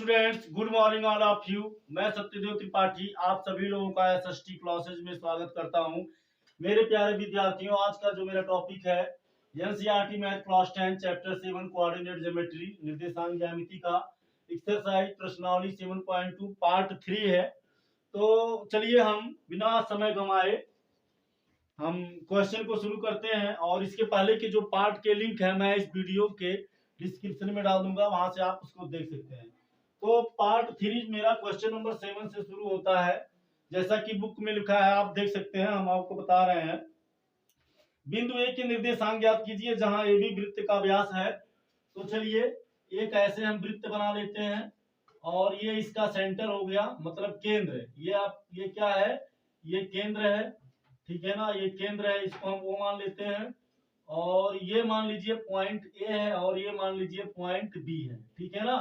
Students, good morning all of you. मैं सत्यदेव त्रिपाठी आप सभी लोगों का एसएसटी क्लासेज में स्वागत करता हूं। मेरे प्यारे विद्यार्थियों, आज का जो मेरा टॉपिक है NCERT math class 10 chapter 7 coordinate geometry निर्देशांक ज्यामिति का एक्सरसाइज प्रश्नावली 7.2 पार्ट 3 है। तो चलिए हम बिना समय गंवाए हम क्वेश्चन को शुरू करते हैं। और इसके पहले के जो पार्ट के लिंक है मैं इस वीडियो के डिस्क्रिप्शन में डाल दूंगा, वहां से आप उसको देख सकते हैं। तो पार्ट 3 मेरा क्वेश्चन नंबर 7 से शुरू होता है। जैसा कि बुक में लिखा है आप देख सकते हैं, हम आपको बता रहे हैं। बिंदु ए के निर्देशांक ज्ञात कीजिए जहां ए बी वृत्त का व्यास है। तो चलिए एक ऐसे हम वृत्त बना लेते हैं और ये इसका सेंटर हो गया, मतलब केंद्र। ये क्या है, ये केंद्र है, ठीक है ना, ये केंद्र है, इसको हम वो मान लेते हैं। और ये मान लीजिए पॉइंट ए है और ये मान लीजिए पॉइंट बी है, ठीक है ना।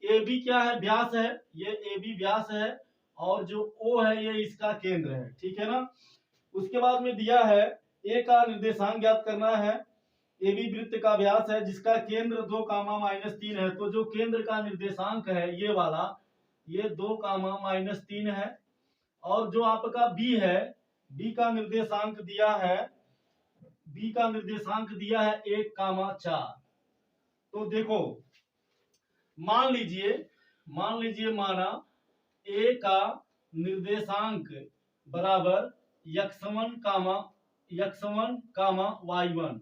ए बी क्या है, व्यास है, ये ए बी व्यास है और जो ओ है ये इसका केंद्र है, ठीक है ना। उसके बाद में दिया है ए का निर्देशांक ज्ञात करना है। ए बी वृत्त का व्यास है जिसका केंद्र 2, -3 है। तो जो केंद्र का निर्देशांक है ये वाला, ये 2, -3 है। और जो आपका बी है, बी का निर्देशांक दिया है, बी का निर्देशांक दिया है 1, 4। तो देखो मान लीजिए माना ए का निर्देशांक बराबर x1, y1,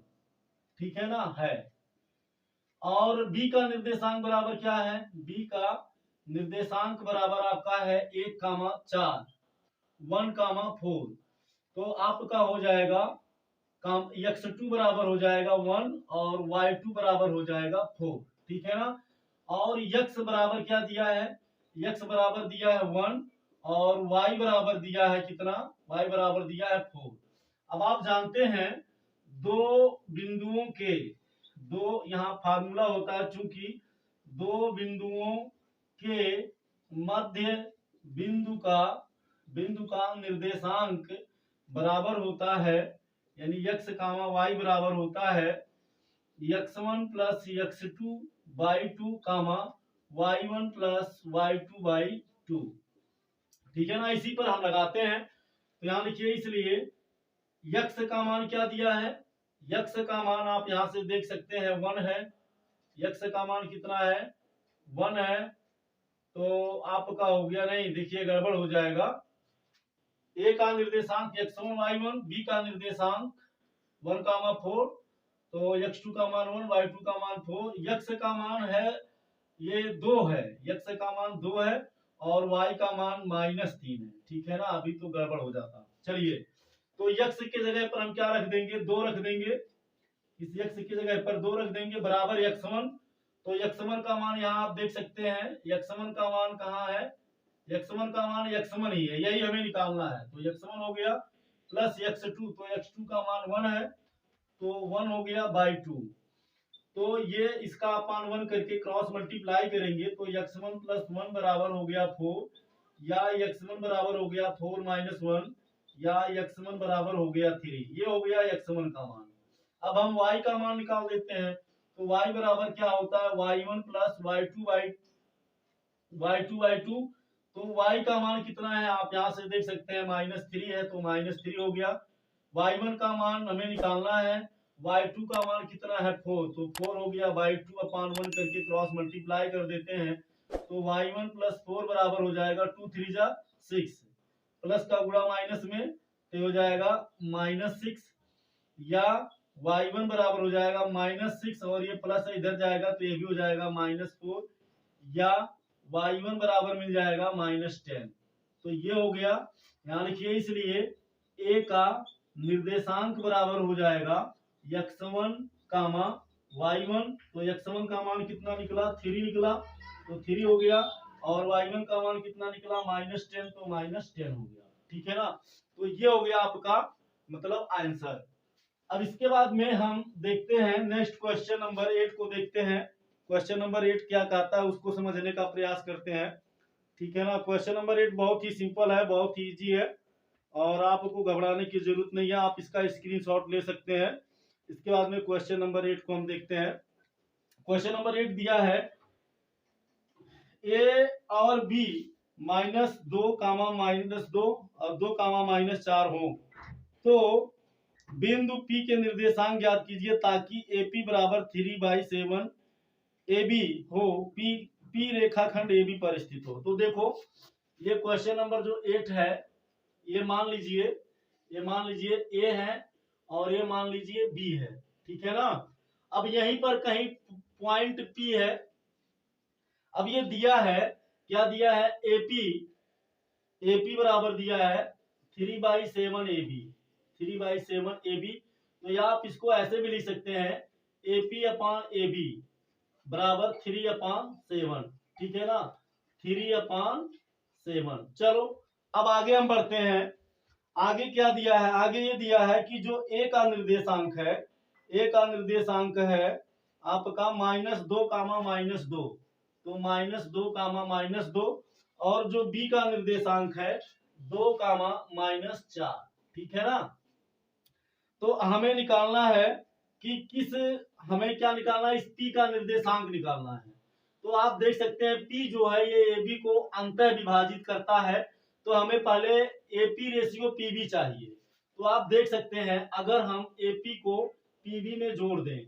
ठीक है ना, है। और बी का निर्देशांक बराबर क्या है, बी का निर्देशांक बराबर आपका है 1, 4, 1, 4। तो आपका हो जाएगा x2 बराबर हो जाएगा 1 और y2 बराबर हो जाएगा 4, ठीक है ना। और x बराबर क्या दिया है, x बराबर दिया है 1 और y बराबर दिया है कितना, y बराबर दिया है 4। अब आप जानते हैं दो बिंदुओं के, दो यहाँ फार्मूला होता है, चूंकि दो बिंदुओं के मध्य बिंदु का निर्देशांक बराबर होता है, यानी x, y बराबर होता है x1 + x2 by 2, y1 + y2 by 2, ठीक है ना। इसी पर हम लगाते हैं। तो यहाँ लिखिए, इसलिए x का मान क्या दिया है, x का मान आप यहां से देख सकते हैं 1 है। x का मान कितना है, 1 है। तो आपका हो गया, नहीं देखिए गड़बड़ हो जाएगा। a का निर्देशांक x1, y1, b का निर्देशांक 1, 4, तो x2 का मान 1, y2 का मान 4। x का मान है ये 2 है, x का मान 2 है और y का मान -3 है, ठीक है ना। अभी तो गड़बड़ हो जाता। चलिए, तो x की जगह पर हम क्या रख देंगे, 2 रख देंगे। इस x की जगह पर 2 रख देंगे बराबर x1। तो x1 का मान यहाँ आप देख सकते हैं, x1 का मान कहाँ है, x1 का मान x1 ही है, यही हमें निकालना है। तो x1 हो गया प्लस x2, तो x2 का मान 1 है, तो 1 हो गया बाई 2। तो ये इसका अपान 1 करके क्रॉस मल्टीप्लाई करेंगे तो x1 + 1 बराबर हो गया 4, या x1 बराबर हो गया 4 - 1, या x1 बराबर हो गया 3। ये हो गया x1 का मान। अब हम y का मान निकाल देते हैं। तो y बराबर क्या होता है, y1 + y2 y2। तो y का मान कितना है आप यहाँ से देख सकते हैं, -3 है, तो -3 हो गया। y1 का मान हमें निकालना है, y2 का मान कितना है 4, तो 4 हो गया बाई 2/1 करके क्रॉस मल्टीप्लाई कर देते हैं। तो y1 + 4 बराबर हो जाएगा 2 3 जा 6, प्लस का गुणा माइनस में तो हो जाएगा -6, या y1 बराबर हो जाएगा -6 और ये प्लस इधर जाएगा तो ये भी हो जाएगा -4, या y1 बराबर मिल जाएगा -10। तो ये हो गया, यहाँ लिखिए, इसलिए a का निर्देशांक बराबर हो जाएगा x1, y1। तो x1 का मान कितना निकला, 3 निकला, तो 3 हो गया। और y1 का मान कितना निकला, -10, तो -10 हो गया, ठीक है ना। तो ये हो गया आपका मतलब आंसर। अब इसके बाद में हम देखते हैं नेक्स्ट क्वेश्चन नंबर 8 को देखते हैं। क्वेश्चन नंबर 8 क्या कहता है उसको समझने का प्रयास करते हैं, ठीक है ना। क्वेश्चन नंबर 8 बहुत ही सिंपल है, बहुत ही इजी है और आपको घबराने की जरूरत नहीं है, आप इसका स्क्रीनशॉट ले सकते हैं। इसके बाद में क्वेश्चन नंबर 8 को हम देखते हैं। क्वेश्चन नंबर 8 दिया है ए और बी -2, और 2, -4 हो तो बिंदु P के निर्देशांक ज्ञात कीजिए ताकि AP बराबर 3/7 AB हो। P रेखाखंड AB पर स्थित हो। तो देखो ये क्वेश्चन नंबर जो 8 है, ये मान लीजिए A है और ये मान लीजिए B है, ठीक है ना। अब यहीं पर कहीं पॉइंट P है। अब ये दिया है, क्या दिया है, AP बराबर दिया है 3/7 AB, 3/7 AB। तो या आप इसको ऐसे भी लिख सकते हैं AP/AB बराबर 3/7, ठीक है ना, 3/7। चलो अब आगे हम बढ़ते हैं। आगे क्या दिया है, आगे ये दिया है कि जो A का निर्देशांक है, A का निर्देशांक है आपका -2, -2, तो -2, और जो B का निर्देशांक है 2, -4, ठीक है ना। तो हमें निकालना है कि हमें क्या निकालना है, इस P का निर्देशांक निकालना है। तो आप देख सकते हैं P जो है ये AB को अंतः विभाजित करता है, तो हमें पहले AP रेशियो PB चाहिए। तो आप देख सकते हैं अगर हम AP को PB में जोड़ दें,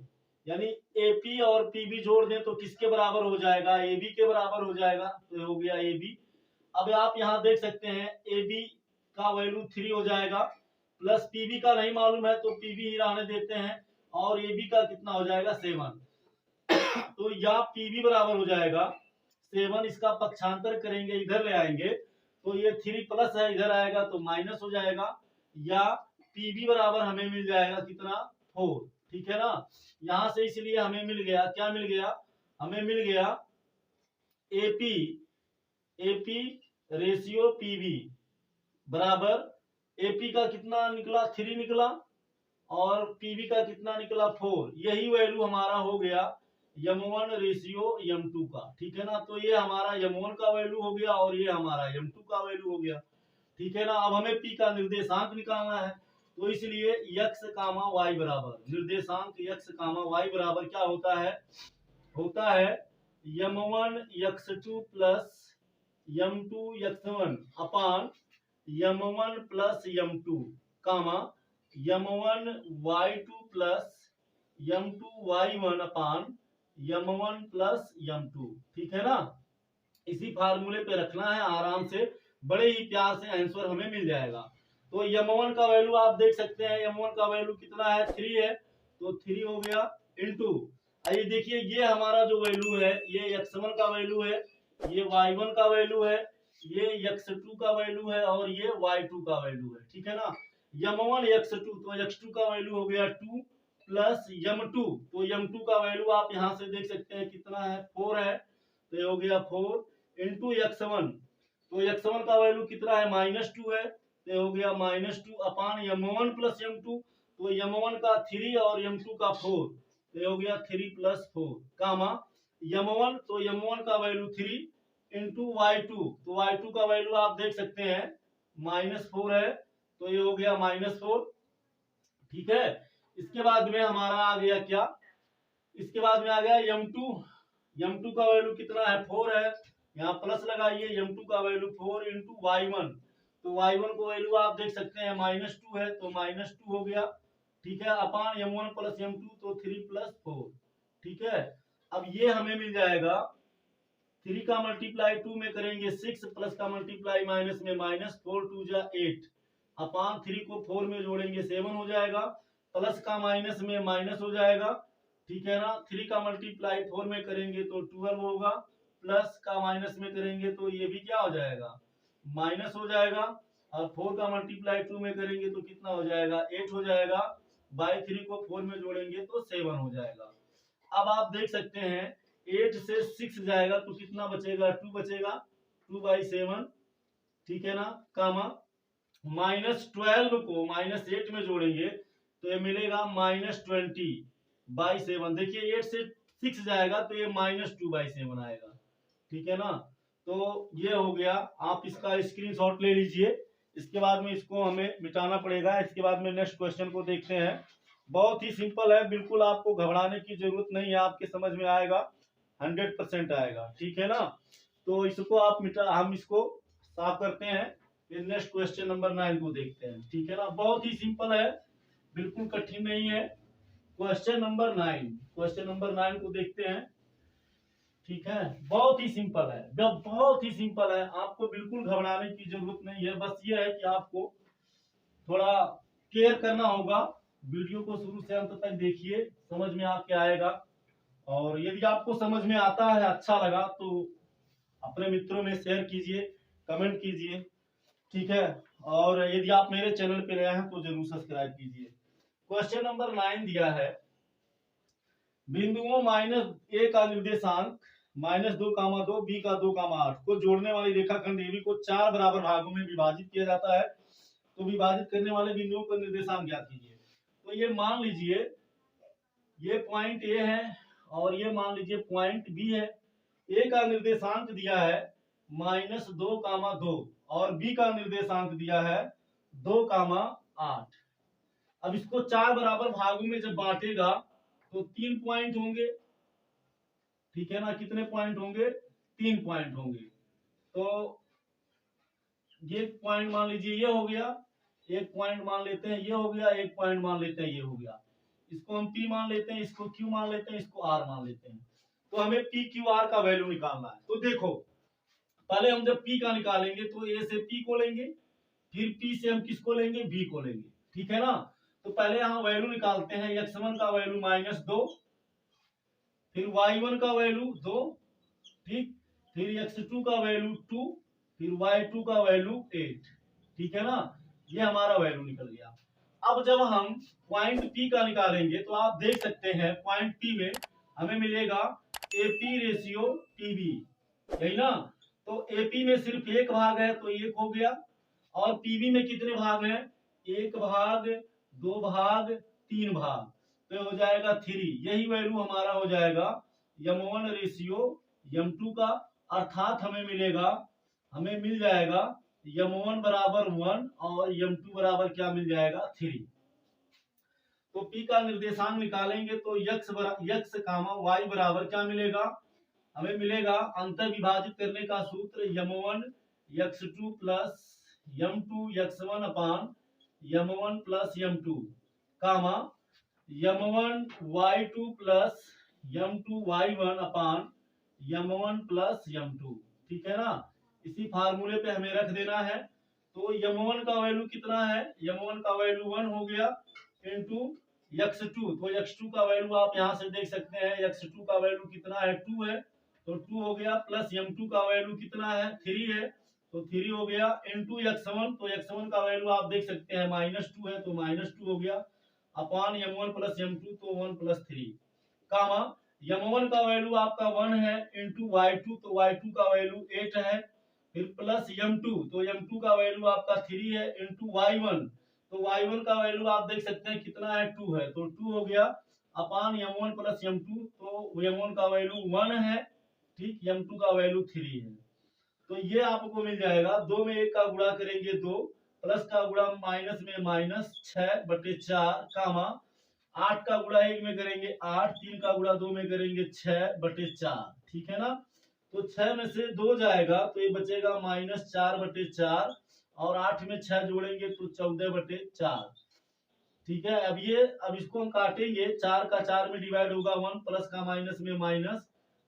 यानी AP और PB जोड़ दें तो किसके बराबर हो जाएगा, AB के बराबर हो जाएगा। तो हो गया AB। अब आप यहाँ देख सकते हैं AB का वैल्यू 3 हो जाएगा, प्लस PB का नहीं मालूम है तो PB ही रहने देते हैं, और AB का कितना हो जाएगा 7। तो या PB बराबर हो जाएगा 7, इसका पक्षांतर करेंगे इधर ले आएंगे तो ये 3 प्लस है, इधर आएगा तो माइनस हो जाएगा, या PB बराबर हमें मिल जाएगा कितना 4, ठीक है ना। यहां से इसलिए हमें मिल गया, क्या मिल गया, हमें मिल गया AP रेशियो PB बराबर AP का कितना निकला 3 निकला, और PB का कितना निकला 4। यही वैल्यू हमारा हो गया M1 रेशियो M2 का, ठीक है ना। तो ये हमारा M1 का वैल्यू हो गया और ये हमारा M2 का वैल्यू हो गया, ठीक है ना। अब हमें P का निर्देशांक निकालना है, तो इसलिए x, y बराबर निर्देशांक x, y बराबर क्या होता है, M1 x2 plus M2 x1 अपान M1 प्लस M2 कामा M1 y2 plus M2 y1 अपान M1 प्लस M2, ठीक है ना। इसी फार्मूले पे रखना है आराम से, बड़े ही प्यार से आंसर हमें मिल जाएगा। तो M1 का वैल्यू आप देख सकते हैं, M1 का वैल्यू कितना है 3 है, तो 3 हो गया इंटू, आइए देखिए ये हमारा जो वैल्यू है ये x1 का वैल्यू है, ये y1 का वैल्यू है, ये x2 का वैल्यू है, और ये y2 का वैल्यू है, ठीक है ना। M1 x2, तो x2 का वैल्यू हो गया 2 प्लस M2, तो M2 का वैल्यू आप यहाँ से देख सकते हैं कितना है 4 है, तो ये हो गया 4 इंटू x1, तो x1 का वैल्यू कितना है -2 है, तो हो गया -2 अपान M1 प्लस M2, तो M1 का 3 और M2 का 4, तो हो गया 3 प्लस 4 कामा M1, तो M1 का वैल्यू 3 इंटू y2, तो y2 का वैल्यू आप देख सकते हैं -4 है, तो ये हो गया -4, ठीक है। इसके बाद में हमारा आ गया क्या, इसके बाद में आ गया M2 का वैल्यू कितना है 4 है, यहाँ प्लस लगाइए, M2 का वैल्यू 4 इंटू y1, तो y1 को वैल्यू आप देख सकते हैं -2 है, तो -2 हो गया, ठीक है, अपान M1 प्लस M2, तो 3 प्लस 4, ठीक है। अब ये हमें मिल जाएगा 3 का मल्टीप्लाई 2 में करेंगे 6, प्लस का मल्टीप्लाई माइनस में -4 2 जा 8 अपान 3 को 4 में जोड़ेंगे 7 हो जाएगा, प्लस का माइनस में माइनस हो जाएगा, ठीक है ना। 3 का मल्टीप्लाई 4 में करेंगे तो 12 होगा, प्लस का माइनस में करेंगे तो ये भी क्या हो जाएगा माइनस हो जाएगा, और 4 का मल्टीप्लाई 2 में करेंगे तो कितना हो जाएगा 8 हो जाएगा, बाई 3 को 4 में जोड़ेंगे तो 7 हो जाएगा। अब आप देख सकते हैं 8 से 6 जाएगा तो कितना बचेगा 2 बचेगा, 2/7, ठीक है ना, कामा -12 को -8 में जोड़ेंगे तो ये मिलेगा -20/7। देखिए 8 से 6 जाएगा तो ये -2/7 आएगा, ठीक है ना। तो ये हो गया, आप इसका स्क्रीनशॉट ले लीजिए। इसके बाद में इसको हमें मिटाना पड़ेगा। इसके बाद में नेक्स्ट क्वेश्चन को देखते हैं। बहुत ही सिंपल है, बिल्कुल आपको घबराने की जरूरत नहीं है, आपके समझ में आएगा, 100% आएगा, ठीक है ना। तो इसको आप हम इसको साफ करते हैं, फिर नेक्स्ट क्वेश्चन नंबर 9 को देखते हैं। ठीक है ना, बहुत ही सिंपल है, बिल्कुल कठिन नहीं है। क्वेश्चन नंबर 9, क्वेश्चन नंबर 9 को देखते हैं। ठीक है, बहुत ही सिंपल है, बहुत ही सिंपल है, आपको बिल्कुल घबराने की जरूरत नहीं है। बस ये है कि आपको थोड़ा केयर करना होगा। वीडियो को शुरू से अंत तक देखिए, समझ में आपके आएगा। और यदि आपको समझ में आता है, अच्छा लगा, तो अपने मित्रों में शेयर कीजिए, कमेंट कीजिए। ठीक है, और यदि आप मेरे चैनल पे नए हैं तो जरूर सब्सक्राइब कीजिए। क्वेश्चन नंबर 9 दिया है, बिंदुओं -a का निर्देशांक -2, b का 2, 8 को जोड़ने वाली रेखाखंड AB को 4 बराबर भागों में विभाजित किया जाता है। तो विभाजित करने वाले बिंदुओं का निर्देशांक ज्ञात कीजिए। तो ये मान लीजिए ये पॉइंट ए है और ये मान लीजिए पॉइंट बी है। ए का निर्देशांक दिया है -2, और बी का निर्देशांक दिया है 2, 8। अब इसको 4 बराबर भागों में जब बांटेगा तो 3 पॉइंट होंगे। ठीक है ना, कितने पॉइंट होंगे? 3 पॉइंट होंगे। तो ये पॉइंट मान लीजिए ये हो गया, एक पॉइंट मान लेते हैं ये हो गया, एक पॉइंट मान लेते हैं ये हो गया। इसको हम P मान लेते हैं, इसको Q मान लेते हैं, इसको R मान लेते हैं। तो हमें PQR का वैल्यू निकालना है। तो देखो, पहले हम जब P का निकालेंगे तो A से P को लेंगे, फिर P से हम किसको लेंगे? B को लेंगे। ठीक है ना, तो पहले यहाँ वैल्यू निकालते हैं। x1 का वैल्यू -2, फिर y1 का वैल्यू 2, ठीक, फिर x2 का वैल्यू 2, फिर y2 का वैल्यू 8। ठीक है ना, ये हमारा वैल्यू निकल गया। अब जब हम पॉइंट P का निकालेंगे तो आप देख सकते हैं पॉइंट P में हमें मिलेगा AP रेशियो PB, यही ना। तो AP में सिर्फ एक भाग है तो 1 हो गया, और PB में कितने भाग हैं? 1 भाग, 2 भाग, 3 भाग, तो हो जाएगा 3। यही वैल्यू हमारा हो जाएगा m1 रेशियो m2 का, अर्थात हमें मिल जाएगा m1 बराबर 1 और m2 बराबर क्या मिल जाएगा? 3। तो P का निर्देशांक निकालेंगे तो x, y बराबर क्या मिलेगा? हमें मिलेगा अंतर विभाजित करने का सूत्र m1 x2 plus m2 x1 अपान m1 प्लस m2, कामा m1 y2 plus m2 y1 अपान m1 प्लस m2। ठीक है ना, इसी फार्मूले पे हमें रख देना है। तो m1 का वैल्यू कितना है? m1 का वैल्यू 1 हो गया इंटू x2, तो x2 का वैल्यू आप यहाँ से देख सकते हैं, x2 का वैल्यू कितना है? 2 है, तो 2 हो गया, प्लस m2 का वैल्यू कितना है? 3 है, तो 3 हो गया, इंटू x1, तो x1 का वैल्यू आप देख सकते हैं -2 है, तो -2 हो गया, अपान m1 प्लस m2, तो 1 प्लस 3, कामा m1 का वैल्यू आपका 1 है, इंटू y2, तो y2 का वैल्यू 8 है, फिर प्लस m2, तो m2 का वैल्यू आपका 3 है, इंटू y1, तो y1 का वैल्यू आप देख सकते हैं कितना है? 2 है, तो 2 हो गया, अपान m1 प्लस m2, तो m1 का वैल्यू 1 है, ठीक, m2 का वैल्यू 3 है। तो ये आपको मिल जाएगा। 2 में 1 का गुणा करेंगे 2, प्लस का गुणा माइनस में -6/4, कामा 8 का गुणा 1 में करेंगे 8, 3 का गुणा 2 में करेंगे 6/4। ठीक है ना, तो 6 में से 2 जाएगा तो ये बचेगा -4/4, और 8 में 6 जोड़ेंगे तो 14/4। ठीक है, अब इसको हम काटेंगे, 4 का 4 में डिवाइड होगा 1, प्लस का माइनस में माइनस,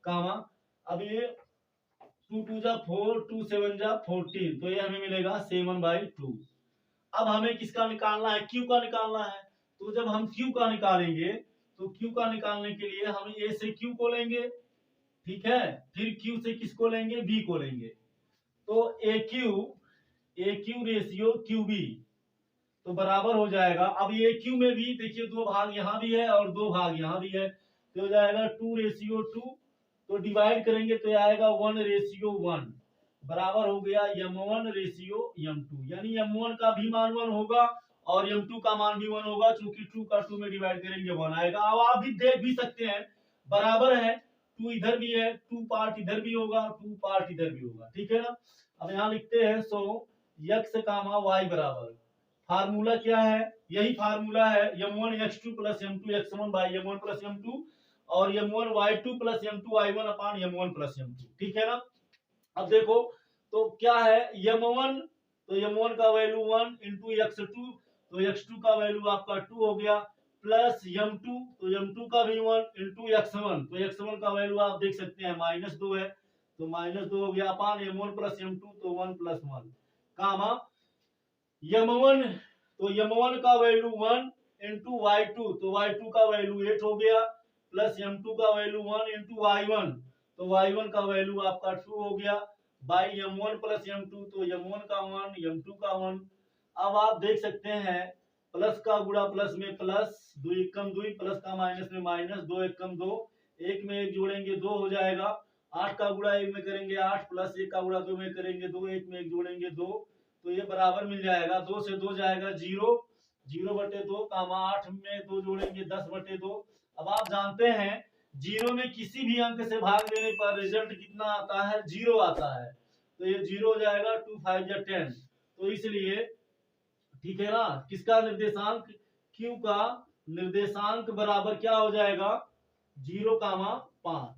कामा अब ये 2 2 जा 4, 2 7 जा 14, तो ये हमें मिलेगा 7/2। अब हमें किसका निकालना है? Q का निकालना है। तो जब हम Q का निकालेंगे तो Q का निकालने के लिए हम A से Q को लेंगे, ठीक है, फिर Q से किसको लेंगे? B को लेंगे। तो AQ रेशियो QB, तो बराबर हो जाएगा। अब ये Q में भी देखिए 2 भाग यहाँ भी है और 2 भाग यहाँ भी है, तो हो जाएगा 2:2, तो डिवाइड करेंगे तो आएगा 1:1, बराबर हो गया m1 रेशियो m2, यानी m1 का भी मान 1 होगा और m2 का मान भी 1 होगा, चूंकि 2 का 2 में डिवाइड करेंगे 1 आएगा। अब आप भी देख भी सकते हैं, बराबर है, 2 इधर भी है, 2 पार्ट इधर भी होगा, 2 पार्ट इधर भी होगा। ठीक है ना, अब यहाँ लिखते हैं सो x, y बराबर, फार्मूला क्या है? यही फार्मूला है m1 x2 plus m2 x1 by m1 plus m2, और m1 y2 plus m2 y1 अपान m1 प्लस m2। ठीक है ना, अब देखो तो क्या है m1, तो m1 का वैल्यू 1 इंटू x2, तो x2 का वैल्यू आपका 2 हो गया, प्लस m2, तो m2 का भी 1 इंटू x1, तो x1 का वैल्यू आप देख सकते हैं -2 है, तो -2 हो गया अपान m1 प्लस m2, तो 1 प्लस 1 कामा m1, तो m1 का वैल्यू 1 इंटू y2, तो y2 का वैल्यू 8 हो गया, प्लस m2 का वैल्यू 1 इंटू y1, तो y1 का वैल्यू आपका 2 हो गया, बाई m1 प्लस m2, तो m1 का 1 m2 का 1। अब आप देख सकते हैं प्लस का गुणा प्लस में प्लस, 2 एकम 2, प्लस का माइनस में माइनस, 2 एकम 2, एक में एक जोड़ेंगे 2 हो जाएगा, 8 का गुणा एक में करेंगे 8, प्लस 1 का गुणा 2 में करेंगे 2, एक में एक जोड़ेंगे 2, तो ये बराबर मिल जाएगा, 2 से 2 जाएगा 0, 0/2 कामा 8 में 2 जोड़ेंगे 10/2। अब आप जानते हैं 0 में किसी भी अंक से भाग देने पर रिजल्ट कितना आता है, 0 आता है, तो ये 0 हो जाएगा, 2 5 या 10, तो इसलिए ठीक है ना, किसका निर्देशांक q का निर्देशांक बराबर क्या हो जाएगा 0,5।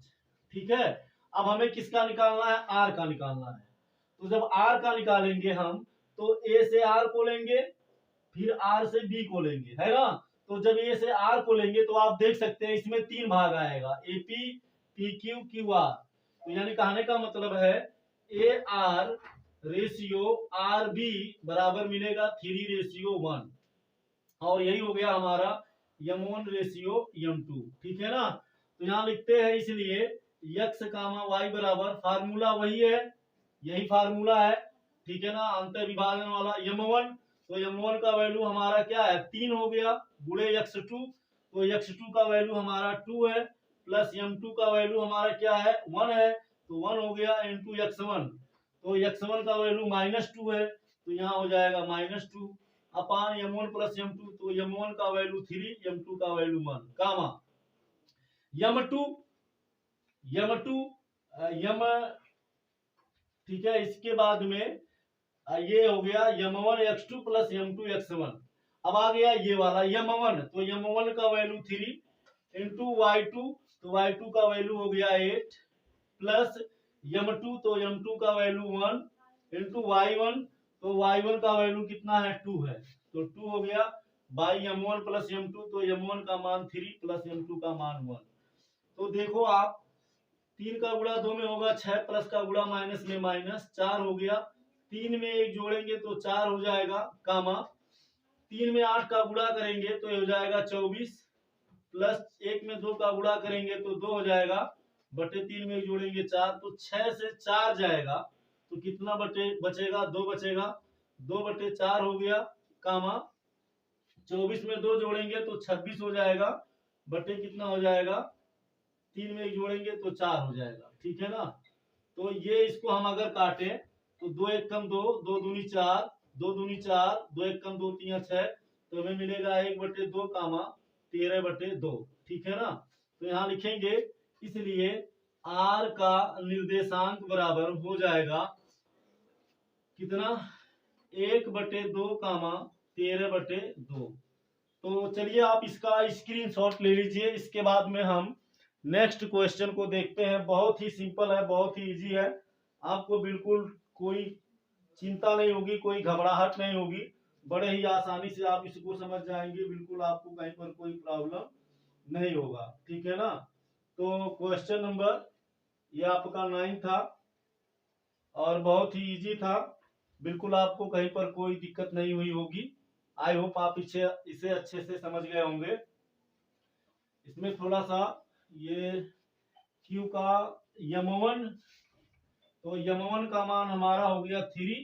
ठीक है, अब हमें किसका निकालना है, r का निकालना है, तो जब r का निकालेंगे हम तो a से r को लेंगे, फिर r से b को लेंगे, है ना, तो जब a से r को लेंगे तो आप देख सकते हैं इसमें 3 भाग आएगा, ap pq qr, तो यानी कहने का मतलब है ar रेशियो आर बी बराबर मिलेगा 3:1, और यही हो गया हमारा m1 रेशियो m2। ठीक है ना, तो यहाँ लिखते हैं इसलिए x कामा y बराबर, फार्मूला वही है, यही फार्मूला है, ठीक है ना, अंतर विभाजन वाला m1, तो m1 का वैल्यू हमारा क्या है 3 हो गया, गुणे x2, तो x2 का वैल्यू हमारा 2 है, प्लस m2 का वैल्यू हमारा क्या है 1 है, तो 1 हो गया इंटू x1, तो x1 का वैल्यू -2 है, तो यहाँ हो जाएगा -2 अपान m1 प्लस m2, तो m1 का वैल्यू 3, m2 का वैल्यू 1 कामा m2 m ठीक है, इसके बाद में ये हो गया m1 x2 plus m2 x1। अब आ गया ये वाला m1, तो m1 का वैल्यू 3 इंटू y2, तो y2 का वैल्यू हो गया 8, प्लस m2, तो m2 का वैल्यू 1 इंटू y1, तो y1 का वैल्यू कितना है 2 है, तो 2 हो गया बाई m1 प्लस m2, तो m1 का मान 3 प्लस m2 का मान 1। तो देखो आप 3 का गुणा 2 में होगा 6, प्लस का गुणा माइनस में माइनस, 4 हो गया, 3 में 1 जोड़ेंगे तो 4 हो जाएगा, कामा 3 में 8 का गुणा करेंगे तो ये हो जाएगा 24, प्लस 1 में 2 का गुणा करेंगे तो 2 हो जाएगा, बटे 3 में 1 जोड़ेंगे 4, तो 6 से 4 जाएगा, तो कितना बचेगा 2 बचेगा, 2/4 हो गया, कामा 24 में 2 जोड़ेंगे तो 26 हो जाएगा, बटे कितना हो जाएगा 3 में 1 जोड़ेंगे तो 4 हो जाएगा। ठीक है ना, तो ये इसको हम अगर काटें तो 2 एकम 2, 2 दूनी 4, 2 दूनी 4, 2 एकम 2 3 6, तो हमें मिलेगा 1/2 कामा 13/2। ठीक है ना, तो यहाँ लिखेंगे इसलिए r का निर्देशांक बराबर हो जाएगा कितना 1/2 कामा 13/2। तो चलिए आप इसका स्क्रीनशॉट ले लीजिए, इसके बाद में हम नेक्स्ट क्वेश्चन को देखते हैं। बहुत ही सिंपल है, बहुत ही इजी है, आपको बिल्कुल कोई चिंता नहीं होगी, कोई घबराहट नहीं होगी, बड़े ही आसानी से आप इसको समझ जाएंगे, बिल्कुल आपको कहीं पर कोई प्रॉब्लम नहीं होगा। ठीक है ना, तो क्वेश्चन नंबर ये आपका 9 था और बहुत ही इजी था, बिल्कुल आपको कहीं पर कोई दिक्कत नहीं हुई होगी। आई होप आप इसे अच्छे से समझ गए होंगे। इसमें थोड़ा सा ये Q का m1, तो m1 का मान हमारा हो गया 3,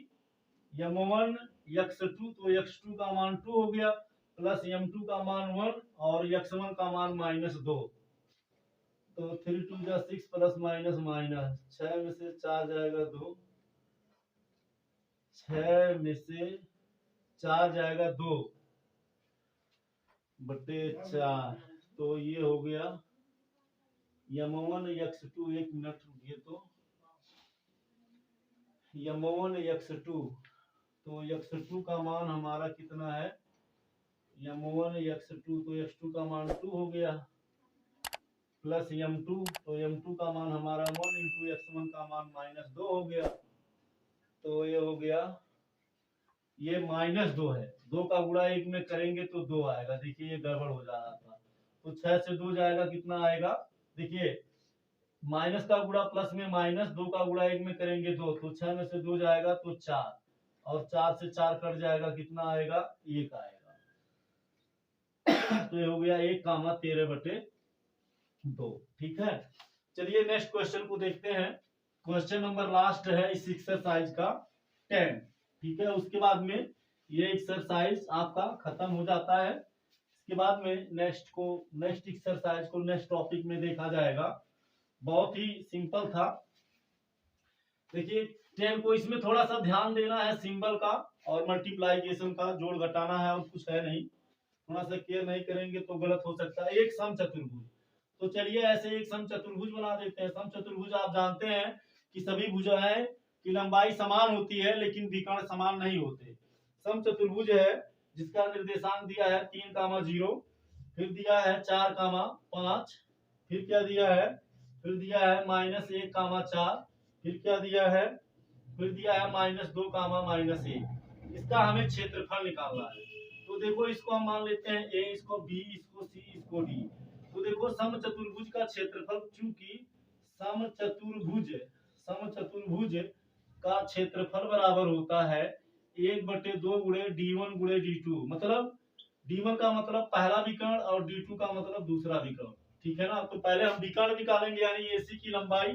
m1 x2, तो x2 का मान 2 हो गया, प्लस m2 का मान 1 और x1 का मान -2, तो 3 2 जा 6 प्लस माइनस माइनस 6 में से 4 जाएगा 2, 6 में से 4 जाएगा 2/4, तो ये हो गया m1 x2, 1 मिनट रुकिए, तो m1 x2, तो x2 का मान हमारा कितना है m1 x2, तो x2 का मान 2 हो गया, प्लस m2, तो m2 का मान हमारा 1 इंटू x1 का मान -2 हो गया। तो ये हो गया, ये -2 है, 2 का गुणा 1 में करेंगे तो 2 आएगा। देखिए ये गड़बड़ हो जा रहा था, तो 6 से 2 जाएगा, कितना आएगा, देखिए माइनस का गुणा प्लस में माइनस, 2 का गुणा 1 में करेंगे 2, तो 6 में से 2 जाएगा तो 4, और 4 से 4 कट जाएगा, कितना आएगा, 1 आएगा। तो ये हो गया 1,13/2। ठीक है, चलिए नेक्स्ट क्वेश्चन को देखते हैं। क्वेश्चन नंबर लास्ट है इस एक्सरसाइज का 10। ठीक है, उसके बाद में ये एक्सरसाइज आपका खत्म हो जाता है। इसके बाद में नेक्स्ट एक्सरसाइज को नेक्स्ट टॉपिक में देखा जाएगा। बहुत ही सिंपल था। देखिए 10 को इसमें थोड़ा सा ध्यान देना है, सिंबल का और मल्टीप्लाइकेशन का, जोड़ घटाना है और कुछ है नहीं। थोड़ा सा केयर नहीं करेंगे तो गलत हो सकता है। एक सम चतुर्भुज, तो चलिए ऐसे एक सम चतुर्भुज बना देते हैं। सम चतुर्भुज आप जानते हैं कि सभी भुजाएं की लंबाई समान होती है लेकिन विकर्ण समान नहीं होते। सम चतुर्भुज है जिसका निर्देशांक दिया है 3,0, फिर दिया है 4,5, फिर क्या दिया है, फिर दिया है -1,4, फिर क्या दिया है, फिर दिया है -2,-1। इसका हमें क्षेत्रफल निकालना है। तो देखो इसको हम मान लेते हैं ए, इसको बी, इसको सी, इसको डी। तो देखो समचतुर्भुज का क्षेत्रफल, चूंकि समचतुर्भुज का क्षेत्रफल बराबर होता है 1/2 गुणे d1 गुणे d2। मतलब d1 का मतलब पहला विकर्ण और d2 का मतलब दूसरा विकर्ण। ठीक है ना, तो पहले हम विकर्ण निकालेंगे यानी AC की लंबाई,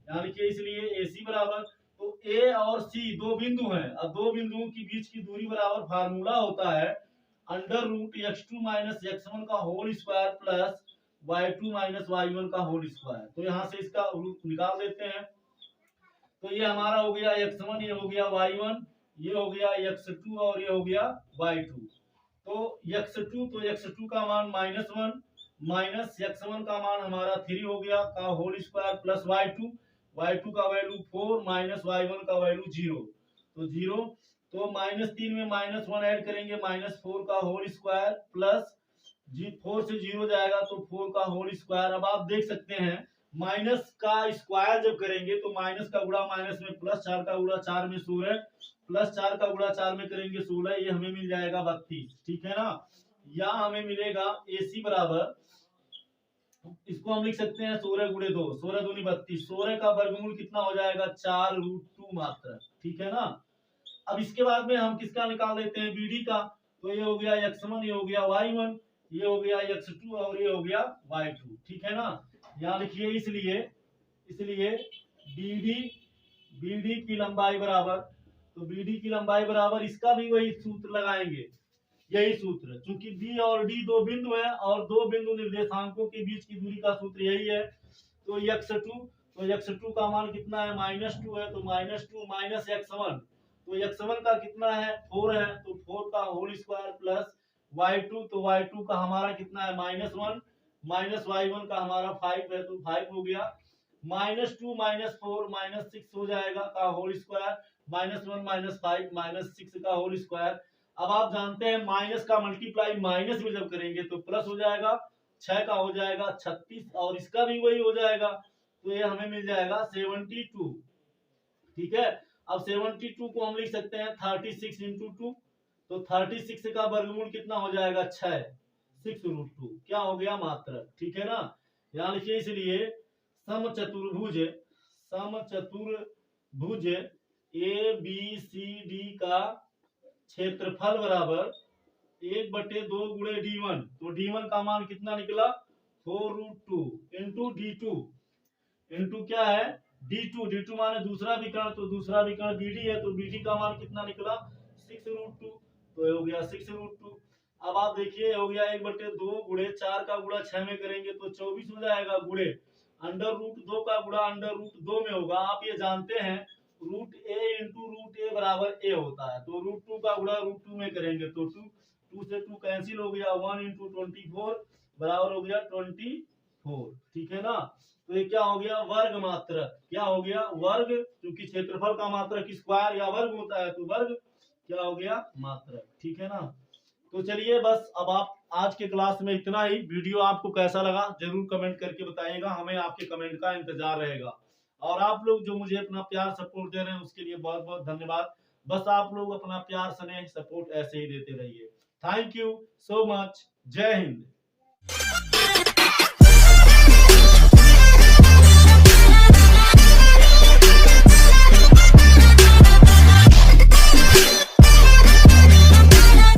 यानी कि इसलिए AC बराबर, तो A और C दो बिंदु हैं, और दो बिंदुओं के बीच की दूरी बराबर फार्मूला होता है √x2 - x1 का whole square plus y2 - y1 का होल स्क्वायर। तो यहाँ से इसका रूट निकाल देते हैं। तो ये हमारा हो गया x1, ये हो गया y1, ये हो गया x2 और ये हो गया y2। तो x2 का मान -1 माइनस x1 का मान हमारा 3 हो गया का होल स्क्वायर प्लस y2 का वैल्यू 4 माइनस y1 का वैल्यू 0, तो 0। तो -3 में -1 ऐड करेंगे, -4 का होल स्क्वायर प्लस 4 से 0 जाएगा तो 4 का होल स्क्वायर। अब आप देख सकते हैं माइनस का स्क्वायर जब करेंगे तो माइनस का गुणा माइनस में प्लस, 4 का गुणा 4 में 16, प्लस 4 का गुणा 4 में करेंगे 16, ये हमें मिल जाएगा 32। ठीक है ना, या हमें मिलेगा AC बराबर, इसको हम लिख सकते हैं 16 गुणे 2, 16 दूनी 32, 16 का वर्गमूल कितना हो जाएगा 4√2 मात्र। ठीक है ना, अब इसके बाद में हम किसका निकाल देते हैं BD का। तो ये हो गया x1, ये हो गया y1, ये हो गया x2 और ये हो गया y2। ठीक है ना, यहाँ लिखिए इसलिए BD की लंबाई बराबर, तो BD की लंबाई बराबर, इसका भी वही सूत्र लगाएंगे, यही सूत्र, क्योंकि B और D दो बिंदु हैं और दो बिंदु निर्देशांकों के बीच की दूरी का सूत्र यही है। तो x2 का मान कितना है, -2 है, तो -2 माइनस x1, तो x1 का कितना है 4 है, तो 4 का होल स्क्वायर प्लस y2, तो y2 का हमारा कितना है -1 माइनस y1 का हमारा 5 है, तो 5 हो गया। -2 -4 -6 हो जाएगा का होल स्क्वायर, -1 -5 -6 का होल स्क्वायर। अब आप जानते हैं माइनस का मल्टीप्लाई माइनस में जब करेंगे तो प्लस हो जाएगा, 6 का हो जाएगा 36 और इसका भी वही हो जाएगा, तो ये हमें मिल जाएगा 72। ठीक है, अब 72 को हम लिख सकते हैं 36 इंटू 2, तो 36 का वर्गमूल कितना हो जाएगा 6, 6√2 क्या हो गया मात्रक। ठीक है ना, यहाँ लिखिए इसलिए समचतुर्भुज ABCD का क्षेत्रफल बराबर 1/2 गुणे d1, तो d1 का मान कितना निकला 4√2 इंटू d2, इंटू क्या है d2 माने दूसरा विकर्ण, तो दूसरा विकर्ण BD है, तो BD का मान कितना निकला 6√2, तो ये हो गया 6√2। अब आप देखिए हो गया 1/2 गुणे 4 का गुणा 6 में करेंगे तो 24 हो जाएगा, गुणे √2 का गुणा √2 में होगा। आप ये जानते हैं √a इंटू √a बराबर a होता है, तो √2 का गुणा √2 में करेंगे तो 2 से 2 कैंसिल हो गया, 1 इंटू 24 बराबर हो गया 24। ठीक है ना, तो ये क्या हो गया वर्ग मात्रक, क्या हो गया वर्ग, क्योंकि क्षेत्रफल का मात्रक स्क्वायर या वर्ग होता है, तो वर्ग क्या हो गया मात्रक। ठीक है ना, तो चलिए बस अब आप आज के क्लास में इतना ही। वीडियो आपको कैसा लगा जरूर कमेंट करके बताइएगा, हमें आपके कमेंट का इंतजार रहेगा। और आप लोग जो मुझे अपना प्यार सपोर्ट दे रहे हैं उसके लिए बहुत बहुत धन्यवाद। बस आप लोग अपना प्यार स्नेह सपोर्ट ऐसे ही देते रहिए। Thank you so much. जय हिंद।